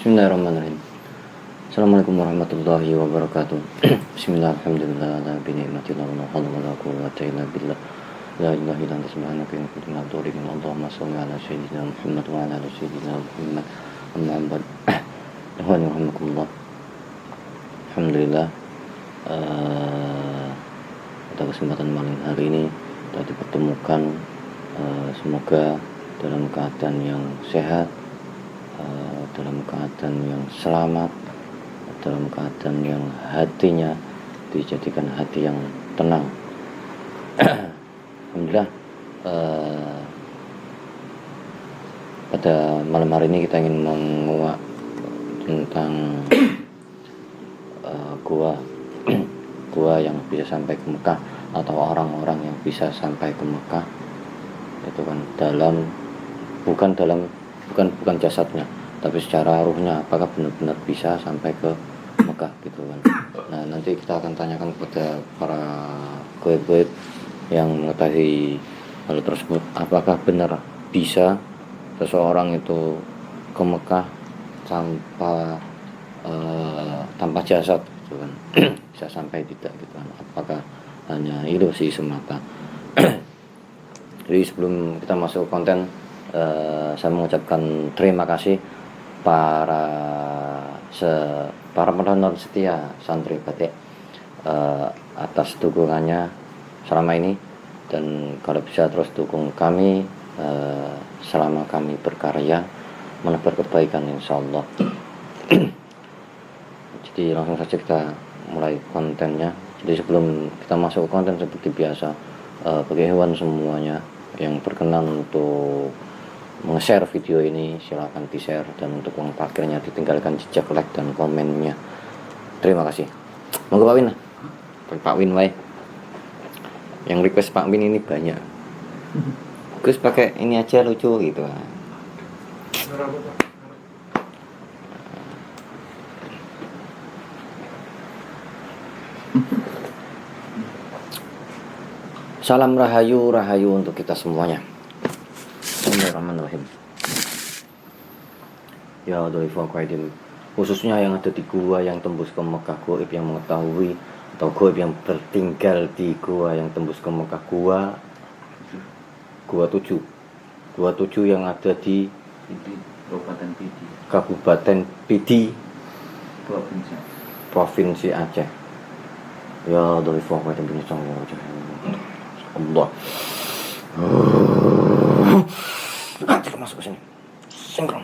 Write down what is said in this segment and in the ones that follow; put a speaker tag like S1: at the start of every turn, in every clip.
S1: Bismillahirrahmanirrahim. Assalamualaikum warahmatullahi wabarakatuh. Bismillah, alhamdulillah, la bini'matillah, wa la hawla wa la quwwata illa billah. La ilaha illa anta subhanaka inni kuntu minadh dhalimin. Allahumma shalli ala sayyidina Muhammad wa ala ali sayyidina Muhammad. Amma ba'd. Ikhwani rahimakumullah. Alhamdulillah, pada kesempatan malam hari ini kita dipertemukan, semoga dalam keadaan yang sehat, dalam keadaan yang selamat, dalam keadaan yang hatinya dijadikan hati yang tenang. Alhamdulillah, pada malam hari ini kita ingin menguak tentang gua yang bisa sampai ke Mekah, atau orang-orang yang bisa sampai ke Mekah. Itu kan bukan jasadnya, tapi secara ruhnya, apakah benar-benar bisa sampai ke Mekah gitu kan. Nah, nanti kita akan tanyakan kepada para goib-goib yang mengetahui hal tersebut, apakah benar bisa seseorang itu ke Mekah tanpa jasad gitu kan. Bisa sampai tidak gitu kan, apakah hanya ilusi semata. Jadi sebelum kita masuk konten, saya mengucapkan terima kasih para pendonor setia Santri Batik atas dukungannya selama ini, dan kalau bisa terus dukung kami selama kami berkarya menebar kebaikan insyaallah. Jadi langsung saja kita mulai kontennya. Jadi sebelum kita masuk ke konten, seperti biasa, bagi hewan semuanya yang berkenan untuk nge-share video ini, silakan di-share, dan untuk uang parkirnya ditinggalkan jejak like dan komennya. Terima kasih. Monggo Pak Win. Pak Win wae. Yang request Pak Win ini banyak. Gus pakai ini aja lucu gitu. Salam rahayu untuk kita semuanya. Bismillahirrahmanirrahim. Ya Dhaiful Qaidim, khususnya yang ada di gua yang tembus ke Mekah, goib yang mengetahui, atau goib yang bertinggal di gua yang tembus ke Mekah, gua 7 yang ada di Kabupaten Pidi, Provinsi Aceh. Ya Dhaiful Qaidim bin Allah. Nanti masuk ke sini. Sinkron.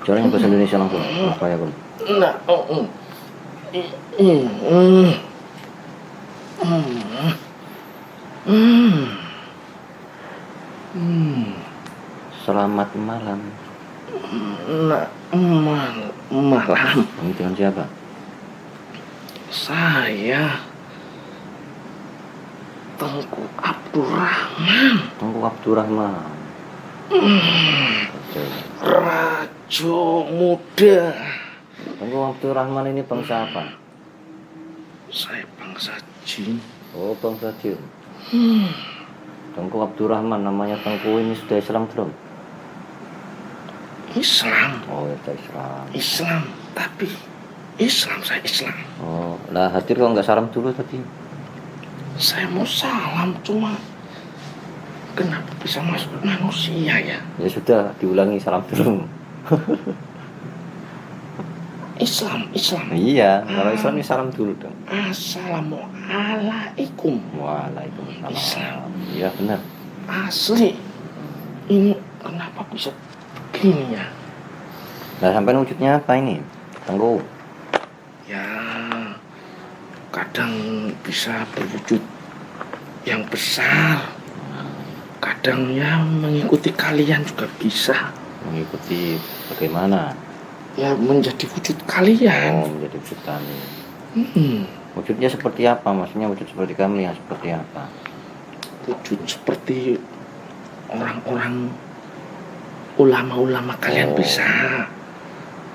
S1: Caranya bahasa Indonesia langsung. Apa ya, Bun? Selamat malam.
S2: Malam.
S1: Kamu dengan siapa?
S2: Saya Tengku Abdurrahman.
S1: Tengku Abdurrahman.
S2: Rajo muda.
S1: Tengku Abdurrahman ini bangsa apa?
S2: Saya bangsa jin.
S1: Oh, bangsa jin. Tengku Abdurrahman, namanya Tengku ini sudah Islam belum?
S2: Islam.
S1: Oh, itu Islam.
S2: Islam, Tapi Islam, saya Islam.
S1: Oh, lah hadir kok nggak salam dulu tadi?
S2: Saya mau salam, cuma kenapa bisa masuk manusia ya?
S1: Ya sudah, diulangi salam dulu.
S2: Islam.
S1: Iya, kalau Islam ini salam dulu dong.
S2: Assalamualaikum.
S1: Waalaikumsalam.
S2: Islam.
S1: Iya benar.
S2: Asli. Ini kenapa bisa begini ya?
S1: Nah, sampai wujudnya apa ini? Tengku.
S2: Ya, kadang bisa berwujud yang besar. Kadang ya mengikuti kalian juga bisa.
S1: Mengikuti bagaimana?
S2: Ya menjadi wujud kalian.
S1: Oh, menjadi wujud kami. Wujudnya seperti apa? Maksudnya wujud seperti kami yang seperti apa?
S2: Wujud seperti orang-orang ulama-ulama kalian bisa.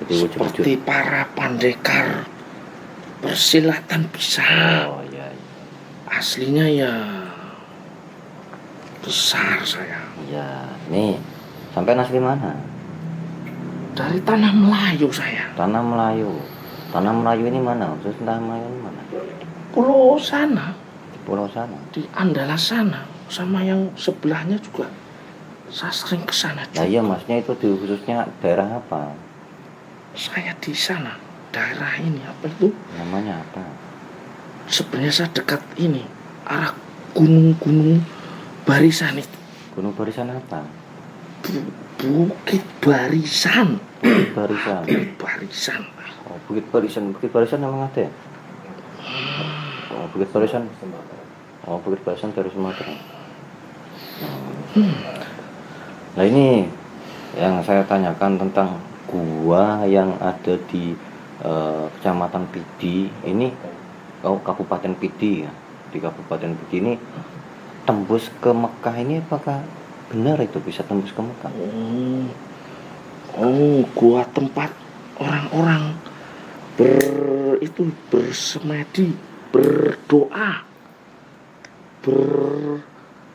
S1: Jadi wujud-wujud.
S2: Seperti para pendekar persilatan bisa.
S1: Oh iya.
S2: Aslinya ya besar saya.
S1: Iya. Nih, sampai asli mana?
S2: Dari tanah Melayu saya.
S1: Tanah Melayu. Tanah Melayu ini mana? Terus tanah Melayu ini mana?
S2: Pulau sana,
S1: Di pulau sana.
S2: di Andalas sana, sama yang sebelahnya juga. Saya sering ke sana
S1: Nah
S2: juga.
S1: iya, maksudnya itu di khususnya daerah apa?
S2: Saya di sana, daerah ini apa itu?
S1: Namanya apa?
S2: Sebenarnya saya dekat ini, arah gunung-gunung Barisan itu.
S1: Gunung Barisan apa?
S2: Bukit Barisan.
S1: Bukit Barisan.
S2: Bukit Barisan.
S1: Oh, Bukit Barisan. Bukit Barisan memang ada ya? Oh, Bukit Barisan. Oh, Bukit Barisan dari Sumatera. Nah ini yang saya tanyakan tentang gua yang ada di Kecamatan Pidi. Ini Kabupaten Pidi ya. Di Kabupaten Pidi ini tembus ke Mekah ini apakah benar itu bisa tembus ke Mekah?
S2: Gua tempat orang-orang bersemedi, berdoa,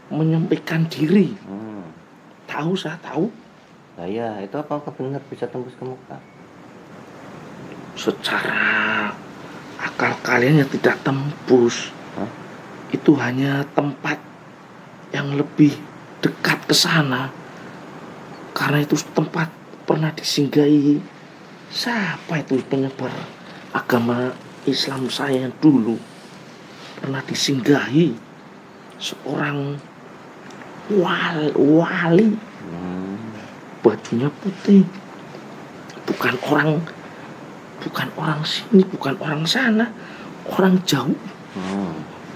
S2: menyampaikan diri. Tahu, saya tahu.
S1: Nah ya, itu apakah benar bisa tembus ke Mekah?
S2: Secara akal kalian yang tidak tembus. Itu hanya tempat yang lebih dekat ke sana. Karena itu tempat pernah disinggahi siapa itu penyebar agama Islam saya yang dulu. Pernah disinggahi seorang wali. Bajunya putih. Bukan orang sini, bukan orang sana, orang jauh.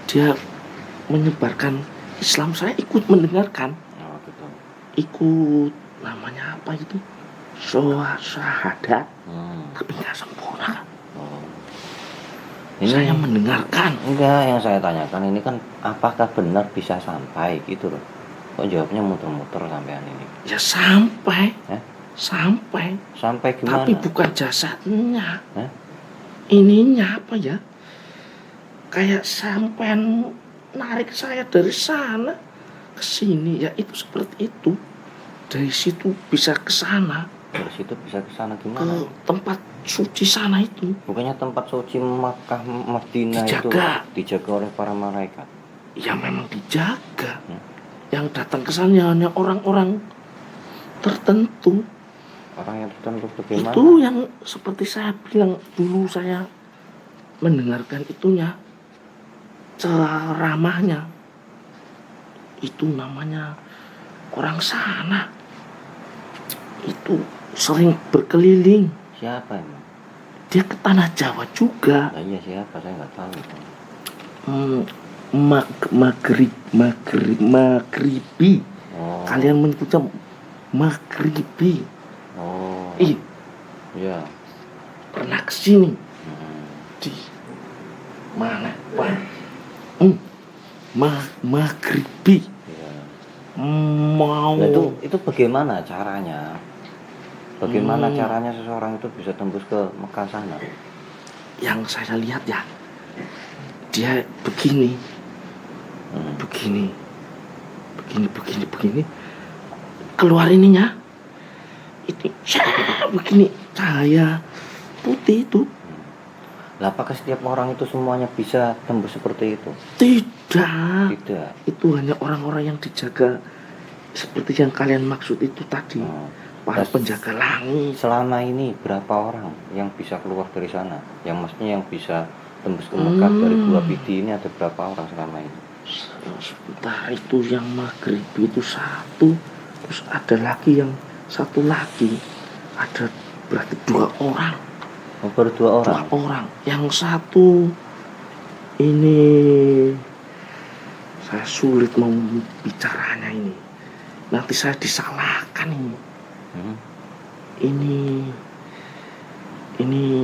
S2: Dia menyebarkan Islam, saya ikut mendengarkan.
S1: Gitu.
S2: Ikut, namanya apa itu? Syahadat. Tapi nggak sempurna.
S1: Ini
S2: saya mendengarkan.
S1: Enggak, yang saya tanyakan ini kan apakah benar bisa sampai gitu loh. Kok jawabnya muter-muter sampean ini?
S2: Ya sampai.
S1: Sampai gimana?
S2: Tapi bukan jasadnya. Ininya apa ya? Kayak sampean narik saya dari sana ke sini, ya itu seperti itu. Dari situ bisa ke sana.
S1: Dari situ bisa ke sana gimana?
S2: Ke tempat suci sana itu.
S1: Bukannya tempat suci Makkah Madinah
S2: dijaga.
S1: Itu dijaga oleh para malaikat?
S2: Ya memang dijaga. Yang datang ke sana hanya orang-orang tertentu.
S1: Orang yang tertentu bagaimana?
S2: Itu yang seperti saya bilang dulu, saya mendengarkan itunya, ceramahnya. Itu namanya orang sana. Itu sering berkeliling.
S1: Siapa emang?
S2: Dia ke tanah Jawa juga.
S1: Nah, iya siapa? Saya nggak tahu.
S2: Maghribi. Kalian menyebutnya Maghribi.
S1: Iya.
S2: Pernah kesini. Di mana Pak? Maghribi. Mau.
S1: Nah, itu bagaimana caranya? Bagaimana caranya seseorang itu bisa tembus ke Mekah sana?
S2: Yang saya lihat ya, dia begini. Begini. Keluar ininya. Itu begini. Saya putih itu.
S1: Lah apakah setiap orang itu semuanya bisa tembus seperti itu?
S2: Tidak.
S1: Tidak.
S2: Itu hanya orang-orang yang dijaga seperti yang kalian maksud itu tadi. Para
S1: Terus,
S2: penjaga langit.
S1: selama ini berapa orang yang bisa keluar dari sana? Yang maksudnya yang bisa tembus ke Mekah dari Gua Pidi ini ada berapa orang selama ini?
S2: Sebentar, itu yang maghrib itu satu, terus ada lagi yang satu lagi, ada berarti 2 orang.
S1: Oh, baru 2 orang.
S2: 2 orang. Yang satu ini saya sulit mau bicaranya ini. Nanti saya disalahkan ini. Ini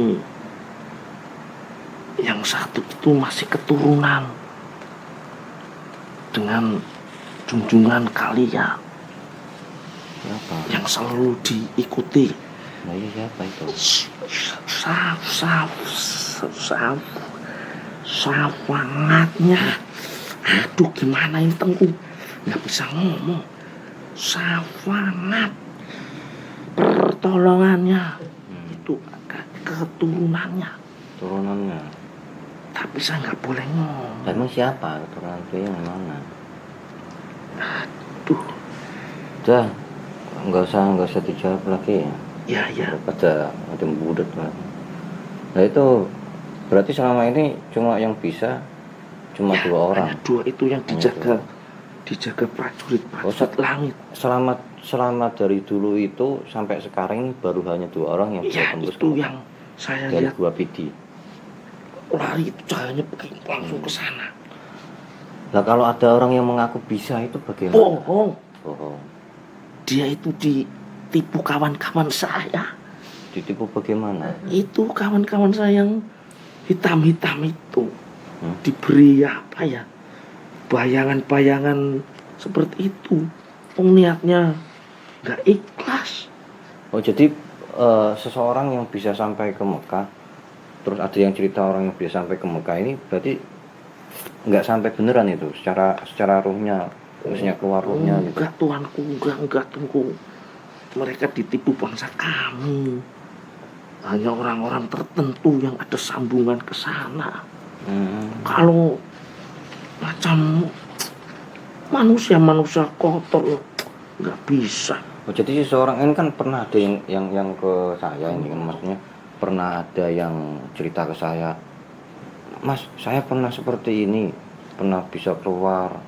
S2: yang satu itu masih keturunan dengan junjungan kalian.
S1: Siapa?
S2: Yang selalu diikuti.
S1: Nah, iya siapa itu?
S2: Safangatnya. Aduh, gimana ini Tengku? Nggak bisa ngomong. Safangat. Pertolongannya. Itu keturunannya.
S1: Turunannya.
S2: Tapi saya nggak boleh ngomong.
S1: Dan emang siapa keturunan itu yang mana?
S2: Aduh.
S1: Udah, nggak usah dijawab lagi ya.
S2: Ya.
S1: Ada budet lah. Nah itu berarti selama ini cuma yang bisa cuma
S2: Ya,
S1: 2 orang.
S2: Hanya 2 itu yang dijaga prajurit langit.
S1: Selama dari dulu itu sampai sekarang ini baru hanya 2 orang yang bisa
S2: Ya,
S1: tembus
S2: itu
S1: ke
S2: yang saya
S1: dari
S2: lihat.
S1: Gua Pidi.
S2: Lari itu cahayanya langsung ke sana.
S1: Lah kalau ada orang yang mengaku bisa itu bagaimana?
S2: Bohong.
S1: Bohong.
S2: Dia itu ditipu kawan-kawan saya.
S1: Ditipu bagaimana?
S2: Itu kawan-kawan saya yang hitam-hitam itu. Diberi apa ya? Bayangan-bayangan seperti itu. Niatnya nggak ikhlas.
S1: Oh jadi seseorang yang bisa sampai ke Mekah, terus ada yang cerita orang yang bisa sampai ke Mekah ini berarti nggak sampai beneran itu secara ruhnya, maksudnya keluar ruhnya gitu.
S2: Enggak tuanku, enggak Tengku. Mereka ditipu bangsa kami. Hanya orang-orang tertentu yang ada sambungan ke sana. Kalau macam manusia kotor nggak bisa.
S1: Oh, jadi seseorang ini kan pernah ada yang ke saya ini kan, maksudnya pernah ada yang cerita ke saya, Mas saya pernah seperti ini, pernah bisa keluar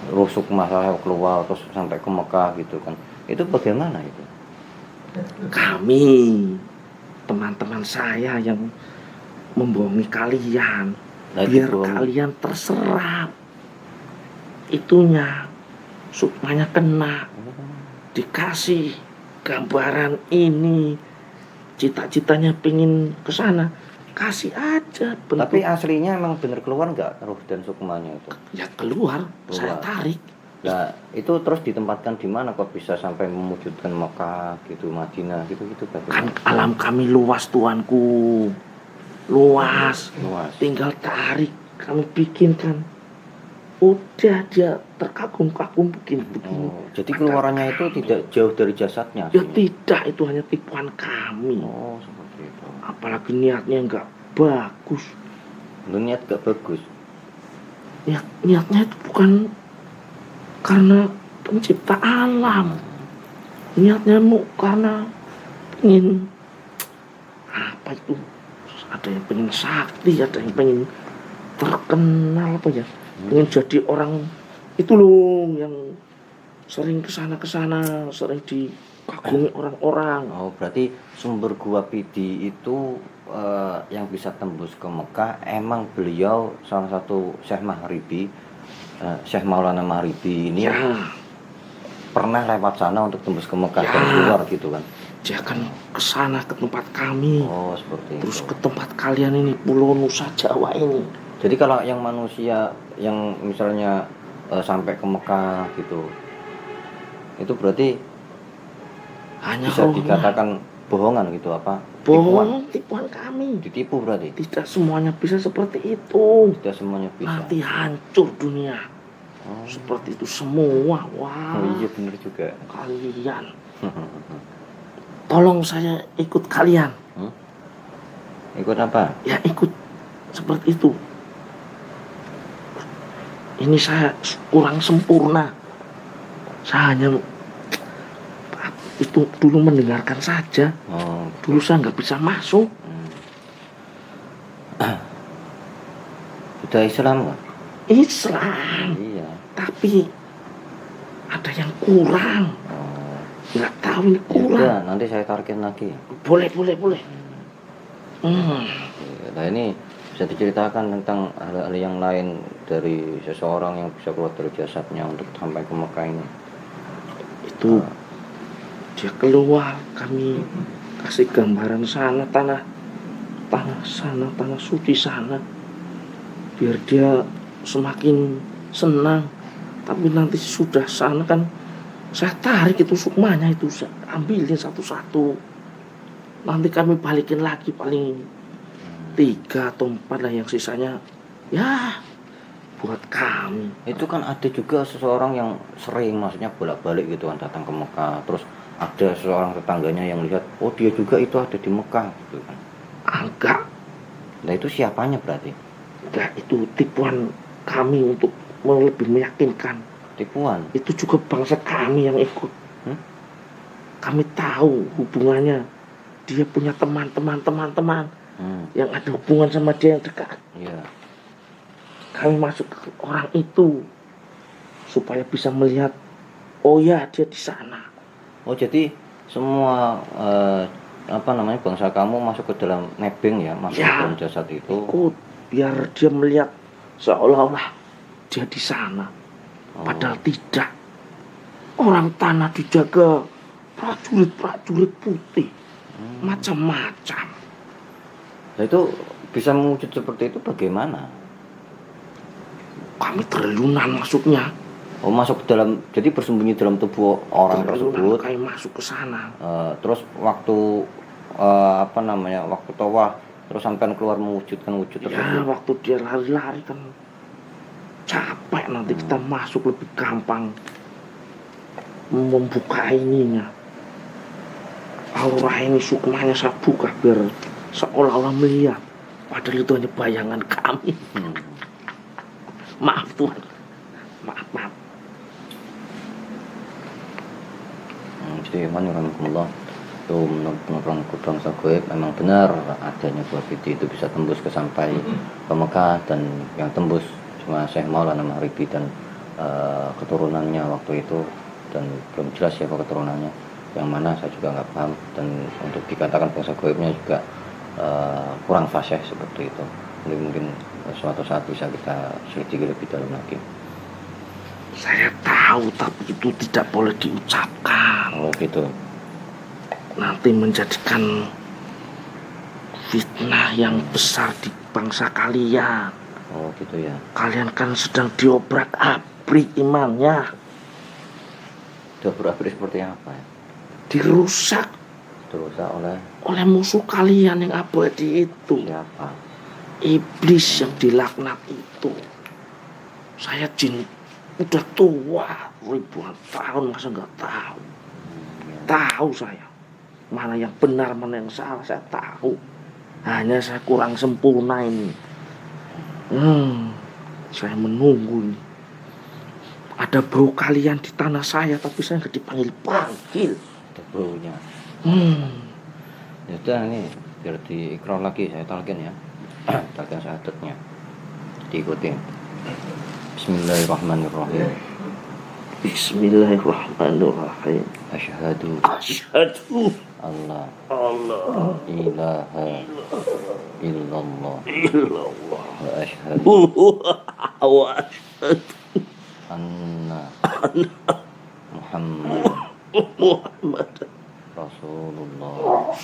S1: rusuk masalah keluar terus sampai ke Mekah gitu kan. Itu bagaimana itu?
S2: Kami teman-teman saya yang membohongi kalian biar kalian terserap itunya, supaya kena, dikasih gambaran ini, cita-citanya pingin ke sana, kasih aja bentuk.
S1: Tapi aslinya emang bener keluar nggak ruh dan sukmanya itu?
S2: Ya keluar. Saya tarik.
S1: Nah itu terus ditempatkan di mana kok bisa sampai memujudkan Mekah gitu, Madinah gitu
S2: kan alam kami luas tuanku, luas. Tinggal tarik, kami bikinkan. Udah dia terkagum-kagum begini.
S1: Jadi keluarannya itu tidak jauh dari jasadnya?
S2: Ya tidak, itu hanya tipuan kami.
S1: Oh seperti itu.
S2: Apalagi niatnya nggak bagus.
S1: Niat nggak bagus?
S2: Niatnya itu bukan karena pencipta alam. Niatnya karena pengen apa itu? Ada yang pengen sakti, ada yang pengen terkenal apa ya? Pengen jadi orang itu loh yang sering kesana, sering dikagumi orang-orang.
S1: Oh berarti sumber Gua Pidi itu yang bisa tembus ke Mekah emang beliau salah satu Syekh Mahribi, Syekh Maulana Mahribi ini pernah lewat sana untuk tembus ke Mekah dan keluar gitu kan?
S2: Dia akan ke sana, ke tempat kami.
S1: Oh seperti
S2: terus
S1: itu.
S2: Ke tempat kalian ini, Pulau Nusa Jawa ini.
S1: Jadi kalau yang manusia yang misalnya sampai ke Mekah gitu, itu berarti
S2: hanya
S1: bisa dikatakan bohongan gitu apa?
S2: Tipuan kami.
S1: Ditipu berarti?
S2: Tidak semuanya bisa seperti itu.
S1: Tidak semuanya bisa.
S2: Nanti hancur dunia. Seperti itu semua. Wah.
S1: Oh iya benar juga.
S2: Kalian. tolong saya ikut kalian.
S1: Ikut apa?
S2: Ya ikut seperti itu. Ini saya kurang sempurna. Saya hanya itu dulu mendengarkan saja. Dulu saya nggak bisa masuk.
S1: Sudah Islam kan?
S2: Islam.
S1: Iya.
S2: Tapi ada yang kurang. Nggak tahu ini kurang.
S1: Ya, nanti saya tarikin lagi.
S2: Boleh.
S1: Nah ini bisa diceritakan tentang hal-hal yang lain dari seseorang yang bisa keluar dari jasadnya untuk sampai ke Mekah ini.
S2: Itu dia keluar, kami kasih gambaran sana, tanah sana, tanah suci sana, biar dia semakin senang. Tapi nanti sudah sana kan saya tarik itu sukmanya, itu saya ambilin satu-satu. Nanti kami balikin lagi paling 3 atau 4 lah, yang sisanya ya buat kami.
S1: Itu kan ada juga seseorang yang sering, maksudnya bolak-balik gitu kan, datang ke Mekah. Terus ada seseorang tetangganya yang lihat, oh dia juga itu ada di Mekah gitu kan.
S2: Enggak.
S1: Nah itu siapanya berarti?
S2: Enggak, itu tipuan kami untuk lebih meyakinkan.
S1: Tipuan?
S2: Itu juga bangsa kami yang ikut. Kami tahu hubungannya. Dia punya teman-teman yang ada hubungan sama dia yang dekat.
S1: Iya.
S2: Kami masuk ke orang itu supaya bisa melihat, oh ya dia di sana.
S1: Oh jadi semua bangsa kamu masuk ke dalam nebeng ya, masuk ke dalam jasad itu.
S2: Ikut biar dia melihat seolah-olah dia di sana. Padahal tidak. Orang tanah dijaga prajurit putih, macam-macam.
S1: Nah itu bisa mewujud seperti itu bagaimana?
S2: Kami terlunan masuknya.
S1: Oh masuk ke dalam, jadi bersembunyi dalam tubuh orang tersebut.
S2: Kami masuk ke sana.
S1: Terus waktu waktu tawaf, terus sampai keluar mewujudkan wujud tersebut.
S2: Ya waktu dia lari-lari kan capek, nanti kita masuk lebih gampang membuka ininya. Aura ini sukmanya saya buka biar seolah-olah melihat, padahal itu hanya bayangan kami. Maaf Tuhan, maaf.
S1: Jadi Bismillahirrahmanirrahim. Itu menurut bangsa goib memang benar adanya buah biji itu bisa tembus ke sampai ke Mekah, dan yang tembus cuma Syekh Maulana Maghribi dan keturunannya waktu itu, dan belum jelas siapa keturunannya yang mana, saya juga nggak paham, dan untuk dikatakan bangsa goibnya juga kurang fasih seperti itu. Mungkin suatu saat bisa kita selidiki lebih dalam lagi.
S2: Saya tahu, tapi itu tidak boleh diucapkan.
S1: Oh gitu.
S2: Nanti menjadikan fitnah yang besar di bangsa kalian.
S1: Oh gitu ya.
S2: Kalian kan sedang diobrak-abrik imannya.
S1: Diobrak-abrik seperti apa ya?
S2: Dirusak oleh musuh kalian yang abadi itu.
S1: Siapa?
S2: Iblis yang dilaknat itu. Saya jin udah tua ribuan tahun, masa nggak tahu? Tahu saya mana yang benar mana yang salah, saya tahu. Hanya saya kurang sempurna ini. Saya menunggu ini. Ada bau kalian di tanah saya, tapi saya nggak dipanggil.
S1: Ada baunya. Ya udah, ini biar diikrar lagi, saya talqin ya. Talqin syahadatnya diikutin. Bismillahirrahmanirrahim.
S2: Bismillahirrahmanirrahim.
S1: Asyhadu Allah ilaha illallah wa asyhadu anna Muhammad Rasulullah.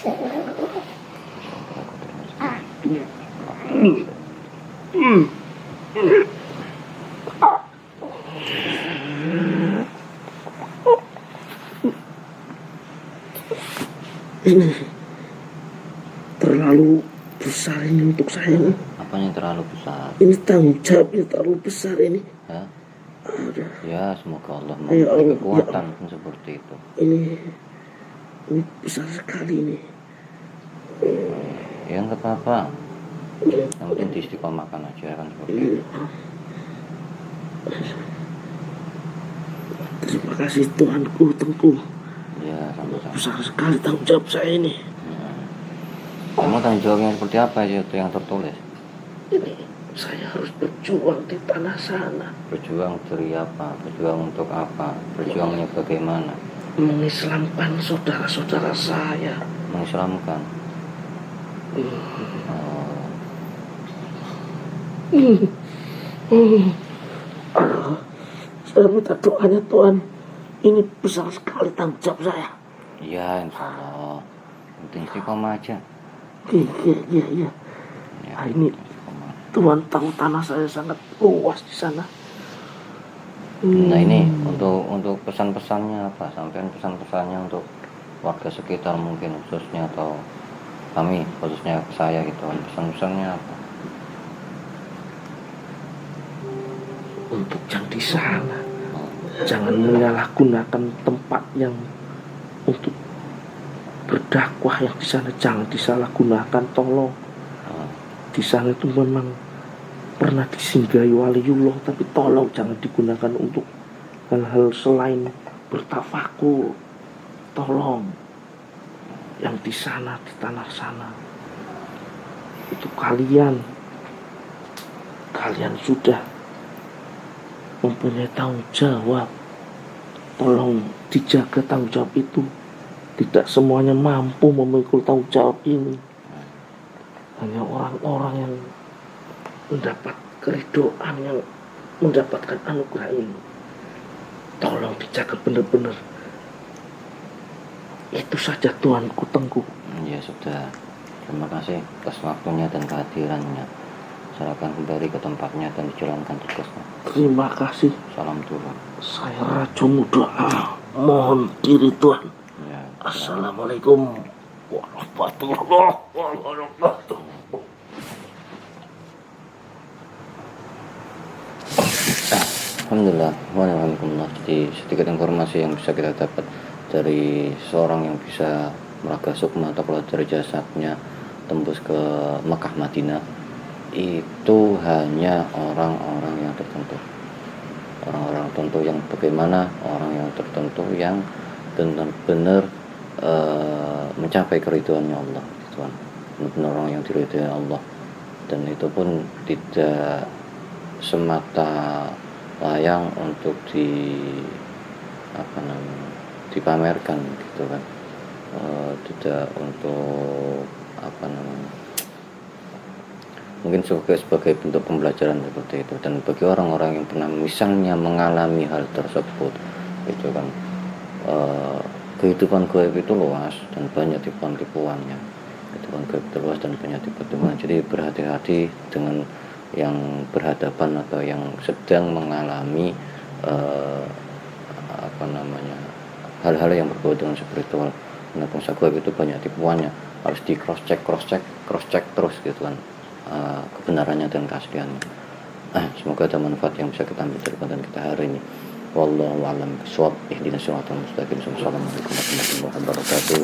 S2: Ini terlalu besar ini untuk saya.
S1: Apanya yang terlalu besar?
S2: Ini tanggung jawabnya terlalu besar ini.
S1: Ya semoga Allah memberi kekuatan seperti itu.
S2: Ini Ini besar sekali ini.
S1: Ya nggak apa-apa, yang penting diistiqomahkan aja kan seperti itu.
S2: Terima kasih Tuanku, Tengku.
S1: Ya sama-sama.
S2: Besar sekali tanggung jawab saya ini.
S1: Kamu tanggung jawabnya seperti apa aja itu yang tertulis?
S2: Ini saya harus berjuang di tanah sana.
S1: Berjuang dari apa? Berjuang untuk apa? Berjuangnya bagaimana?
S2: Mengislamkan saudara-saudara saya.
S1: Mengislamkan.
S2: Saya minta doanya Tuhan. Ini besar sekali tanggung jawab saya.
S1: Iya insya Allah. Yang penting istiqomah aja.
S2: Iya.
S1: Ya,
S2: Ini
S1: istiqomah.
S2: Tuhan tahu tanah saya sangat luas di sana.
S1: Nah ini untuk pesan-pesannya apa? Sampai pesan-pesannya untuk warga sekitar mungkin khususnya atau kami khususnya saya gitu kan, pesan-pesannya apa?
S2: Untuk yang di sana, jangan menyalahgunakan tempat yang untuk berdakwah, yang di sana jangan disalahgunakan. Tolong, di sana itu memang pernah disinggahi waliullah, tapi tolong jangan digunakan untuk hal-hal selain bertafakur. Tolong, yang di sana, di tanah sana, itu kalian sudah mempunyai tanggung jawab. Tolong dijaga tanggung jawab itu. Tidak semuanya mampu memikul tanggung jawab ini. Hanya orang-orang yang mendapat keridhaan, yang mendapatkan anugerah ini. Tolong dijaga benar-benar. Itu saja Tuanku Tengku.
S1: Ya sudah, terima kasih atas waktunya dan kehadirannya. Serahkan kembali ke tempatnya dan dijalankan tugasnya.
S2: Terima kasih.
S1: Salam turun.
S2: Saya rajumu doa. Mohon diri Tuhan.
S1: Ya,
S2: Assalamualaikum warahmatullahi wabarakatuh.
S1: Alhamdulillah, alhamdulillah. Jadi sedikit informasi yang bisa kita dapat dari seorang yang bisa meraga sukma atau keluar dari jasadnya tembus ke Mekah Madinah, itu hanya orang-orang yang tertentu. Orang-orang tertentu yang bagaimana? Orang yang tertentu yang benar-benar mencapai keridhaannya Allah, gitu kan. Benar-benar orang yang diridhai Allah, dan itu pun tidak semata layang untuk dipamerkan gitu kan, tidak untuk mungkin sebagai bentuk pembelajaran seperti itu. Dan bagi orang-orang yang pernah misalnya mengalami hal tersebut itu kan, kehidupan gaib itu luas dan banyak tipuan-tipuannya. Kehidupan gaib itu luas dan banyak tipuan-tipuan. Jadi berhati-hati dengan yang berhadapan atau yang sedang mengalami hal-hal yang berbau dengan spiritual. Karena bangsa gaib itu banyak tipuannya, harus di cross check terus gitu kan, kebenarannya dan keasliannya. Semoga ada manfaat yang bisa kita ambil dari konten kita hari ini. Wallahu a'lam bishawab. Ihdinas siratal mustaqim. Assalamualaikum warahmatullahi wabarakatuh.